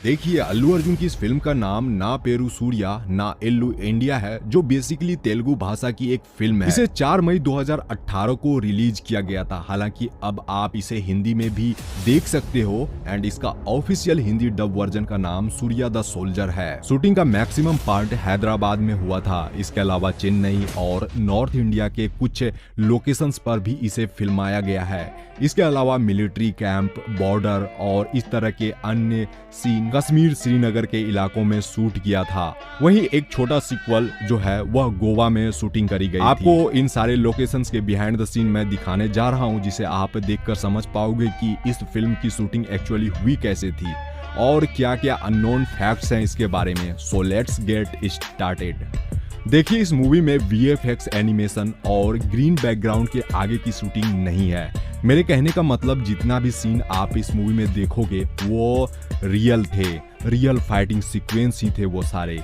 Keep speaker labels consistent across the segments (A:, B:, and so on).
A: देखिए, अल्लू अर्जुन की इस फिल्म का नाम ना पेरू सूर्या ना एल्लू इंडिया है, जो बेसिकली तेलुगु भाषा की एक फिल्म है। इसे 4 मई 2018 को रिलीज किया गया था। हालांकि अब आप इसे हिंदी में भी देख सकते हो एंड इसका ऑफिशियल हिंदी डब वर्जन का नाम सूर्या द सोल्जर है। शूटिंग का मैक्सिमम पार्ट हैदराबाद में हुआ था। इसके अलावा चेन्नई और नॉर्थ इंडिया के कुछ लोकेशंस पर भी इसे फिल्माया गया है। इसके अलावा मिलिट्री कैंप, बॉर्डर और इस तरह के अन्य सीन कश्मीर, श्रीनगर के इलाकों में शूट किया था। वहीं एक छोटा सीक्वल जो है वह गोवा में शूटिंग करी गई। आपको इन सारे लोकेशंस के बिहाइंड द सीन मैं दिखाने जा रहा हूं, जिसे आप देखकर समझ पाओगे कि इस फिल्म की शूटिंग एक्चुअली हुई कैसे थी और क्या क्या अननोन फैक्ट्स हैं इसके बारे में। So let's get started. देखिए, इस मूवी में VFX एनिमेशन और ग्रीन बैकग्राउंड के आगे की शूटिंग नहीं है। मेरे कहने का मतलब जितना भी सीन आप इस मूवी में देखोगे वो रियल थे, रियल फाइटिंग सीक्वेंस ही थे वो सारे।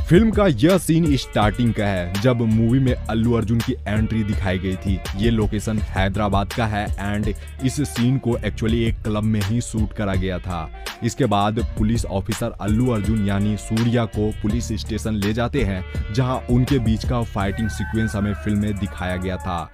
A: फिल्म का यह सीन स्टार्टिंग का है जब मूवी में अल्लू अर्जुन की एंट्री दिखाई गई थी। ये लोकेशन हैदराबाद का है एंड इस सीन को एक्चुअली एक क्लब में ही शूट करा गया था। इसके बाद पुलिस ऑफिसर अल्लू अर्जुन यानी सूर्या को पुलिस स्टेशन ले जाते हैं, जहां उनके बीच का फाइटिंग सीक्वेंस हमें फिल्म में दिखाया गया था।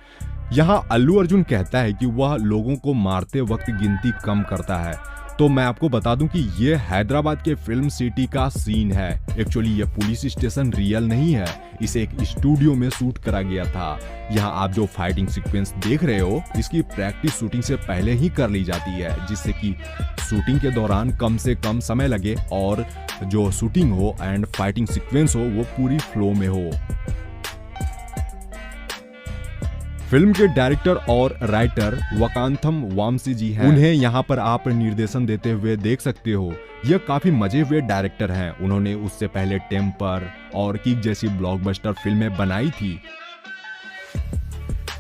A: यहाँ अल्लू अर्जुन कहता है कि वह लोगों को मारते वक्त गिनती कम करता है। तो मैं आपको बता दूं कि ये हैदराबाद के फिल्म सिटी का सीन है। एक्चुअली ये पुलिस स्टेशन रियल नहीं है, इसे एक स्टूडियो में शूट करा गया था। यहाँ आप जो फाइटिंग सीक्वेंस देख रहे हो इसकी प्रैक्टिस शूटिंग से पहले ही कर ली जाती है, जिससे कि शूटिंग के दौरान कम से कम समय लगे और जो शूटिंग हो एंड फाइटिंग सीक्वेंस हो वो पूरी फ्लो में हो। फिल्म के डायरेक्टर और राइटर वकांथम वामसी जी हैं। उन्हें यहाँ पर आप निर्देशन देते हुए देख सकते हो। यह काफी मजे हुए डायरेक्टर हैं। उन्होंने उससे पहले टेम्पर और किक जैसी ब्लॉकबस्टर फिल्में बनाई थी।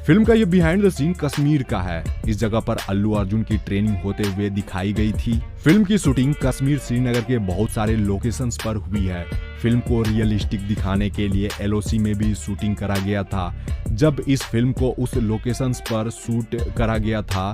A: फिल्म का ये बिहाइंड द सीन कश्मीर का है। इस जगह पर अल्लू अर्जुन की ट्रेनिंग होते हुए दिखाई गई थी। फिल्म की शूटिंग कश्मीर, श्रीनगर के बहुत सारे लोकेशंस पर हुई है। फिल्म को रियलिस्टिक दिखाने के लिए LOC में भी शूटिंग करा गया था। जब इस फिल्म को उस लोकेशंस पर शूट करा गया था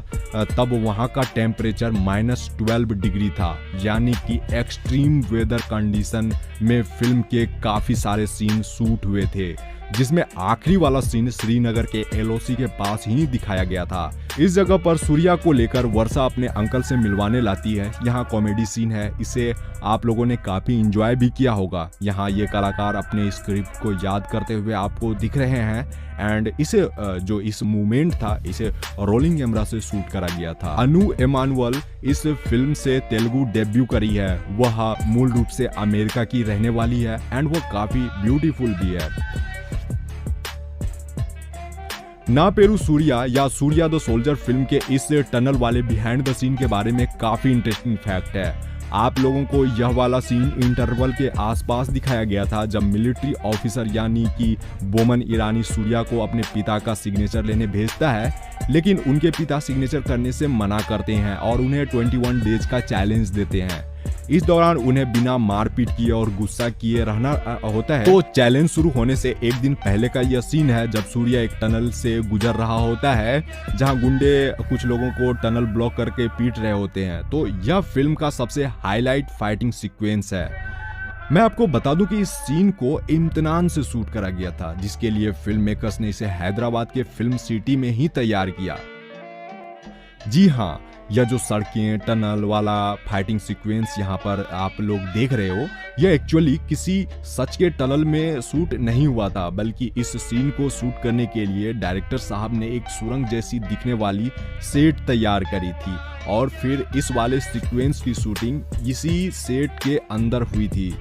A: तब वहां का टेम्परेचर -12 डिग्री था, यानी कि एक्सट्रीम वेदर कंडीशन में फिल्म के काफी सारे सीन शूट हुए थे, जिसमें आखिरी वाला सीन श्रीनगर के LOC के पास ही दिखाया गया था। इस जगह पर सूर्या को लेकर वर्षा अपने अंकल से मिलवाने लाती है। यहाँ कॉमेडी सीन है, इसे आप लोगों ने काफी एंजॉय भी किया होगा। यहाँ ये कलाकार अपने स्क्रिप्ट को याद करते हुए आपको दिख रहे हैं एंड इसे जो इस मूवमेंट था इसे रोलिंग कैमरा से शूट करा गया था। अनु एमानुअल इस फिल्म से तेलुगु डेब्यू करी है। वह मूल रूप से अमेरिका की रहने वाली है एंड वो काफी ब्यूटीफुल भी है। ना पेरू सूर्या या सूर्या द सोल्जर फिल्म के इस टनल वाले बिहाइंड द सीन के बारे में काफी इंटरेस्टिंग फैक्ट है। आप लोगों को यह वाला सीन इंटरवल के आसपास दिखाया गया था, जब मिलिट्री ऑफिसर यानी कि बोमन ईरानी सूर्या को अपने पिता का सिग्नेचर लेने भेजता है, लेकिन उनके पिता सिग्नेचर करने से मना करते हैं और उन्हें 21 डेज का चैलेंज देते हैं। इस दौरान उन्हें बिना मारपीट किए और गुस्सा किए रहना होता है। तो चैलेंज शुरू होने से एक दिन पहले का यह सीन है जब सूर्या एक टनल से गुजर रहा होता है, जहां गुंडे कुछ लोगों को टनल ब्लॉक करके पीट रहे होते हैं। तो यह फिल्म का सबसे हाईलाइट फाइटिंग सीक्वेंस है। मैं आपको बता दूं कि इस सीन को इम्तिनान से शूट करा गया था, जिसके लिए फिल्म मेकर्स ने इसे हैदराबाद के फिल्म सिटी में ही तैयार किया। जी हाँ, यह जो सड़कें, टनल वाला फाइटिंग सीक्वेंस यहाँ पर आप लोग देख रहे हो, यह एक्चुअली किसी सच के टनल में शूट नहीं हुआ था, बल्कि इस सीन को शूट करने के लिए डायरेक्टर साहब ने एक सुरंग जैसी दिखने वाली सेट तैयार करी थी और फिर इस वाले सीक्वेंस की शूटिंग इसी सेट के अंदर हुई थी।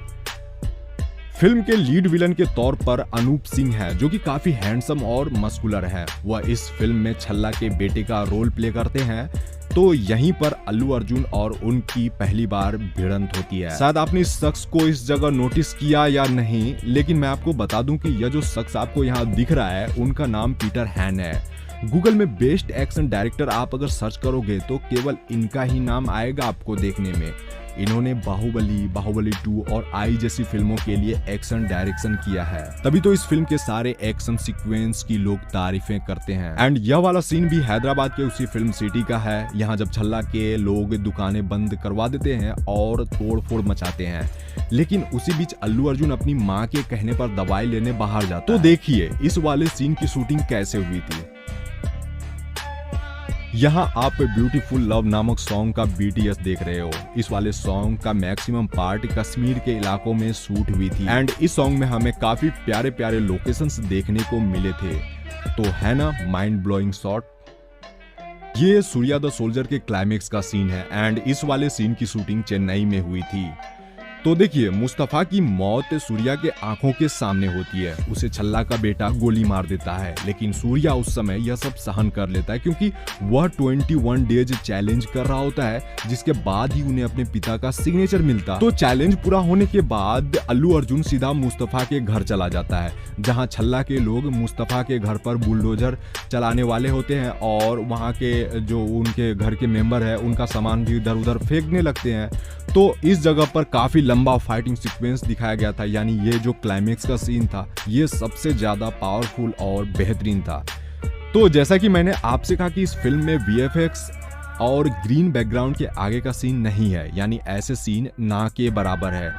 A: फिल्म के लीड विलन के तौर पर अनूप सिंह है, जो कि काफी हैंडसम और मस्कुलर है। वह इस फिल्म में छल्ला के बेटे का रोल प्ले करते हैं। तो यहीं पर अल्लू अर्जुन और उनकी पहली बार भिड़ंत होती है। शायद आपने इस शख्स को इस जगह नोटिस किया या नहीं, लेकिन मैं आपको बता दूं कि यह जो शख्स आपको यहाँ दिख रहा है उनका नाम पीटर हैन है। गूगल में बेस्ट एक्शन डायरेक्टर आप अगर सर्च करोगे तो केवल इनका ही नाम आएगा आपको देखने में। इन्होंने बाहुबली, बाहुबली 2 और आई जैसी फिल्मों के लिए एक्शन डायरेक्शन किया है, तभी तो इस फिल्म के सारे एक्शन सीक्वेंस की लोग तारीफें करते हैं। एंड यह वाला सीन भी हैदराबाद के उसी फिल्म सिटी का है, यहाँ जब छल्ला के लोग दुकानें बंद करवा देते हैं और तोड़ फोड़ मचाते हैं, लेकिन उसी बीच अल्लू अर्जुन अपनी माँ के कहने पर दवाई लेने बाहर जाता है। तो देखिए इस वाले सीन की शूटिंग कैसे हुई थी। यहाँ आप ब्यूटीफुल लव नामक सॉन्ग का BTS देख रहे हो। इस वाले सॉन्ग का मैक्सिमम पार्ट कश्मीर के इलाकों में शूट हुई थी एंड इस सॉन्ग में हमें काफी प्यारे प्यारे लोकेशंस देखने को मिले थे। तो है ना माइंड ब्लोइंग शॉट। ये सूर्या द सोल्जर के क्लाइमेक्स का सीन है एंड इस वाले सीन की शूटिंग चेन्नई में हुई थी। तो देखिए मुस्तफा की मौत सूर्या के आंखों के सामने होती है, उसे छल्ला का बेटा गोली मार देता है, लेकिन सूर्या उस समय यह सब सहन कर लेता है क्योंकि वह 21 डेज चैलेंज कर रहा होता है, जिसके बाद ही उन्हें अपने पिता का सिग्नेचर मिलता। तो चैलेंज पूरा होने के बाद अल्लू अर्जुन सीधा मुस्तफा के घर चला जाता है, जहां छल्ला के लोग मुस्तफा के घर पर बुलडोजर चलाने वाले होते हैं और वहां के जो उनके घर के मेंबर है उनका सामान भी इधर उधर फेंकने लगते हैं। तो इस जगह पर काफी लंबा फाइटिंग सीक्वेंस दिखाया गया था, यानी ये जो क्लाइमेक्स का सीन था ये सबसे ज्यादा पावरफुल और बेहतरीन था। तो जैसा कि मैंने आपसे कहा कि इस फिल्म में VFX और ग्रीन बैकग्राउंड के आगे का सीन नहीं है, यानी ऐसे सीन ना के बराबर है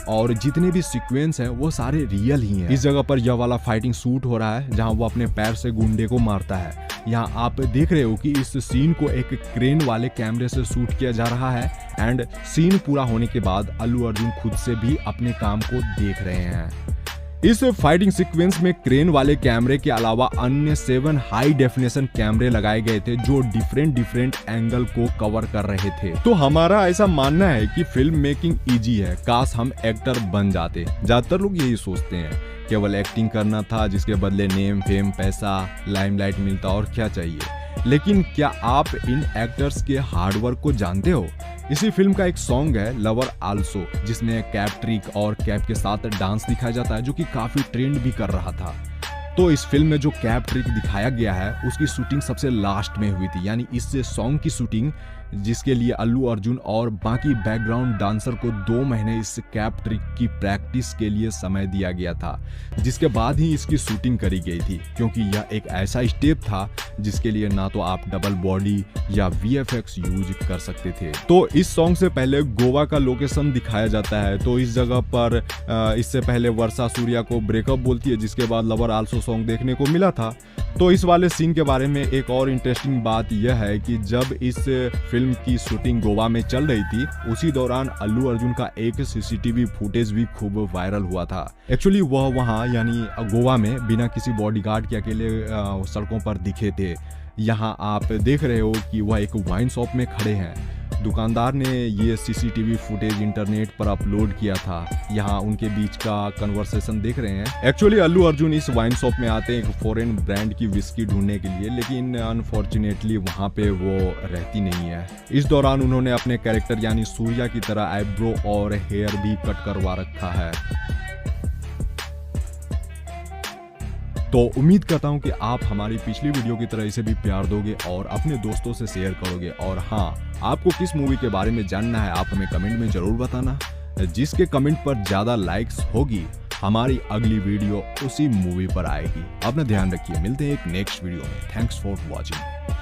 A: और जितने भी सीक्वेंस हैं वो सारे रियल ही हैं। इस जगह पर यह वाला फाइटिंग शूट हो रहा है जहां वो अपने पैर से गुंडे को मारता है। यहाँ आप देख रहे हो कि इस सीन को एक क्रेन वाले कैमरे से शूट किया जा रहा है एंड सीन पूरा होने के बाद अल्लू अर्जुन खुद से भी अपने काम को देख रहे हैं। इस फाइटिंग सीक्वेंस में क्रेन वाले कैमरे के अलावा अन्य 7 हाई डेफिनेशन कैमरे लगाए गए थे जो डिफरेंट एंगल को कवर कर रहे थे। तो हमारा ऐसा मानना है कि फिल्म मेकिंग इजी है, काश हम एक्टर बन जाते। ज्यादातर लोग यही सोचते हैं, केवल एक्टिंग करना था जिसके बदले नेम फेम पैसा लाइमलाइट मिलता और क्या चाहिए। लेकिन क्या आप इन एक्टर्स के हार्डवर्क को जानते हो? इसी फिल्म का एक सॉन्ग है लवर आल्सो, जिसमें कैप ट्रिक और कैप के साथ डांस दिखाया जाता है जो कि काफी ट्रेंड भी कर रहा था। तो इस फिल्म में जो कैप ट्रिक दिखाया गया है उसकी शूटिंग सबसे लास्ट में हुई थी, यानी इस सॉन्ग की शूटिंग जिसके लिए अल्लू अर्जुन और बाकी बैकग्राउंड डांसर को 2 महीने इस कैप ट्रिक की प्रैक्टिस के लिए समय दिया गया था, जिसके बाद ही इसकी शूटिंग करी गई थी, क्योंकि यह एक ऐसा स्टेप था जिसके लिए ना तो आप डबल बॉडी या VFX यूज कर सकते थे। तो इस सॉन्ग से पहले गोवा का लोकेशन दिखाया जाता है। तो इस जगह पर इससे पहले वर्षा सूर्या को ब्रेकअप बोलती है, जिसके बाद लवर आल्सो सॉन्ग देखने को मिला था। तो इस वाले सीन के बारे में एक और इंटरेस्टिंग बात यह है कि जब इस फिल्म की शूटिंग गोवा में चल रही थी उसी दौरान अल्लू अर्जुन का एक CCTV फुटेज भी खूब वायरल हुआ था। एक्चुअली वह वहां यानी गोवा में बिना किसी बॉडीगार्ड के अकेले सड़कों पर दिखे थे। यहाँ आप देख रहे हो कि वह एक वाइन शॉप में खड़े हैं। दुकानदार ने ये CCTV फुटेज इंटरनेट पर अपलोड किया था। यहाँ उनके बीच का कन्वर्सेशन देख रहे हैं। एक्चुअली अल्लू अर्जुन इस वाइन शॉप में आते हैं एक फॉरेन ब्रांड की विस्की ढूंढने के लिए, लेकिन अनफॉर्चुनेटली वहाँ पे वो रहती नहीं है। इस दौरान उन्होंने अपने कैरेक्टर यानी सूर्या की तरह आईब्रो और हेयर भी कट करवा रखा है। तो उम्मीद करता हूं कि आप हमारी पिछली वीडियो की तरह इसे भी प्यार दोगे और अपने दोस्तों से शेयर करोगे। और हाँ, आपको किस मूवी के बारे में जानना है आप हमें कमेंट में जरूर बताना। जिसके कमेंट पर ज्यादा लाइक्स होगी हमारी अगली वीडियो उसी मूवी पर आएगी। अपना ध्यान रखिए, मिलते हैं एक नेक्स्ट वीडियो में। Thanks for watching.